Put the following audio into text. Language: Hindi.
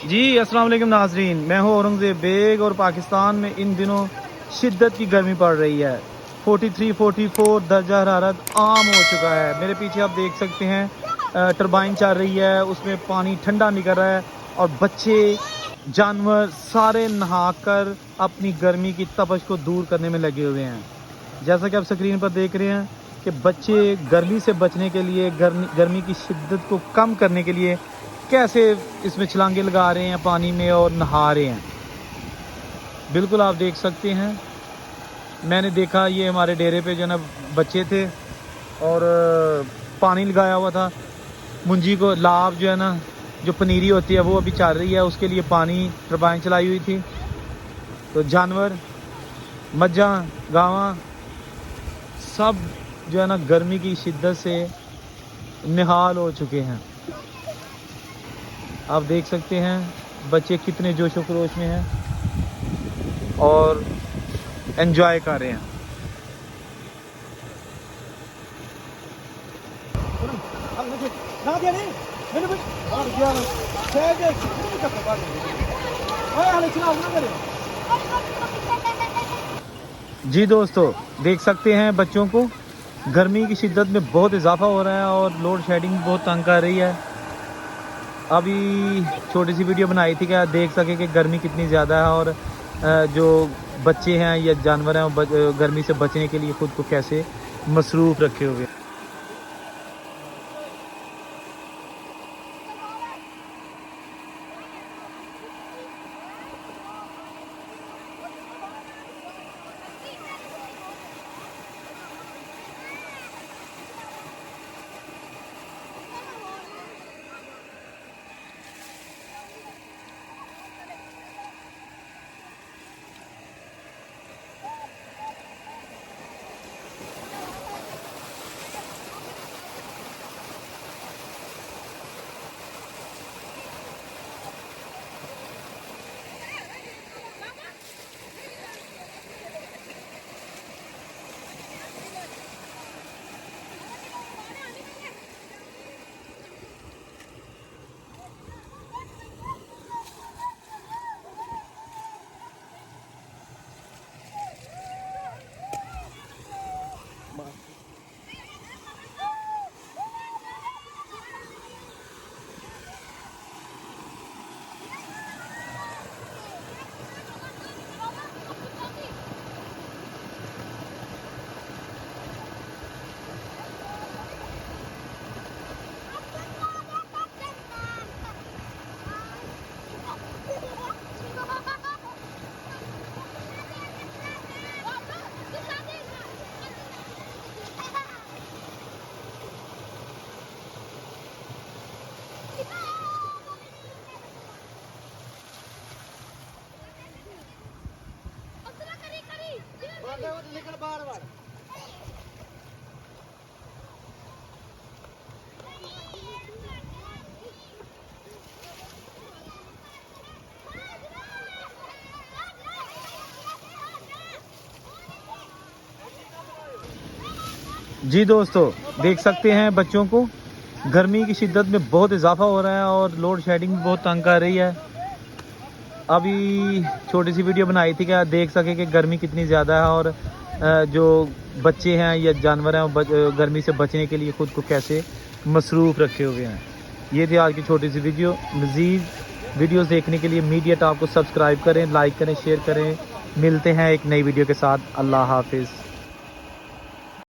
जी अस्सलाम वालेकुम नाजरीन, मैं हूँ औरंगज़ेब बेग और पाकिस्तान में इन दिनों शिद्दत की गर्मी पड़ रही है। 43-44 दर्जा हरारत आम हो चुका है। मेरे पीछे आप देख सकते हैं टरबाइन चल रही है, उसमें पानी ठंडा निकल रहा है और बच्चे जानवर सारे नहाकर अपनी गर्मी की तपश को दूर करने में लगे हुए हैं। जैसा कि आप स्क्रीन पर देख रहे हैं कि बच्चे गर्मी से बचने के लिए, गर्मी की शिद्दत को कम करने के लिए कैसे इसमें छलांगे लगा रहे हैं पानी में और नहा रहे हैं। बिल्कुल आप देख सकते हैं, मैंने देखा ये हमारे डेरे पे जो है ना बच्चे थे और पानी लगाया हुआ था। मुंजी को लाभ जो है ना, जो पनीरी होती है वो अभी चल रही है, उसके लिए पानी टरबाइन चलाई हुई थी। तो जानवर, मज्झां, गावां सब जो है ना गर्मी की शिद्दत से निहाल हो चुके हैं। आप देख सकते हैं बच्चे कितने जोशो खरोश में हैं और एंजॉय कर रहे हैं। जी दोस्तों, देख सकते हैं बच्चों को गर्मी की शिद्दत में बहुत इजाफा हो रहा है और लोड शेडिंग बहुत तंग कर रही है। अभी छोटी सी वीडियो बनाई थी कि आप देख सके कि गर्मी कितनी ज़्यादा है और जो बच्चे हैं या जानवर हैं वो गर्मी से बचने के लिए ख़ुद को कैसे मसरूफ़ रखे हुए हैं। जी दोस्तों, देख सकते हैं बच्चों को गर्मी की शिद्दत में बहुत इजाफा हो रहा है और लोड शेडिंग बहुत तंग कर रही है। अभी छोटी सी वीडियो बनाई थी कि आप देख सके कि गर्मी कितनी ज़्यादा है और जो बच्चे हैं या जानवर हैं वो गर्मी से बचने के लिए ख़ुद को कैसे मसरूफ़ रखे हुए हैं। ये थी आज की छोटी सी वीडियो। मज़ीद वीडियोस देखने के लिए मीडिया टॉक को सब्सक्राइब करें, लाइक करें, शेयर करें। मिलते हैं एक नई वीडियो के साथ। अल्लाह हाफिज़।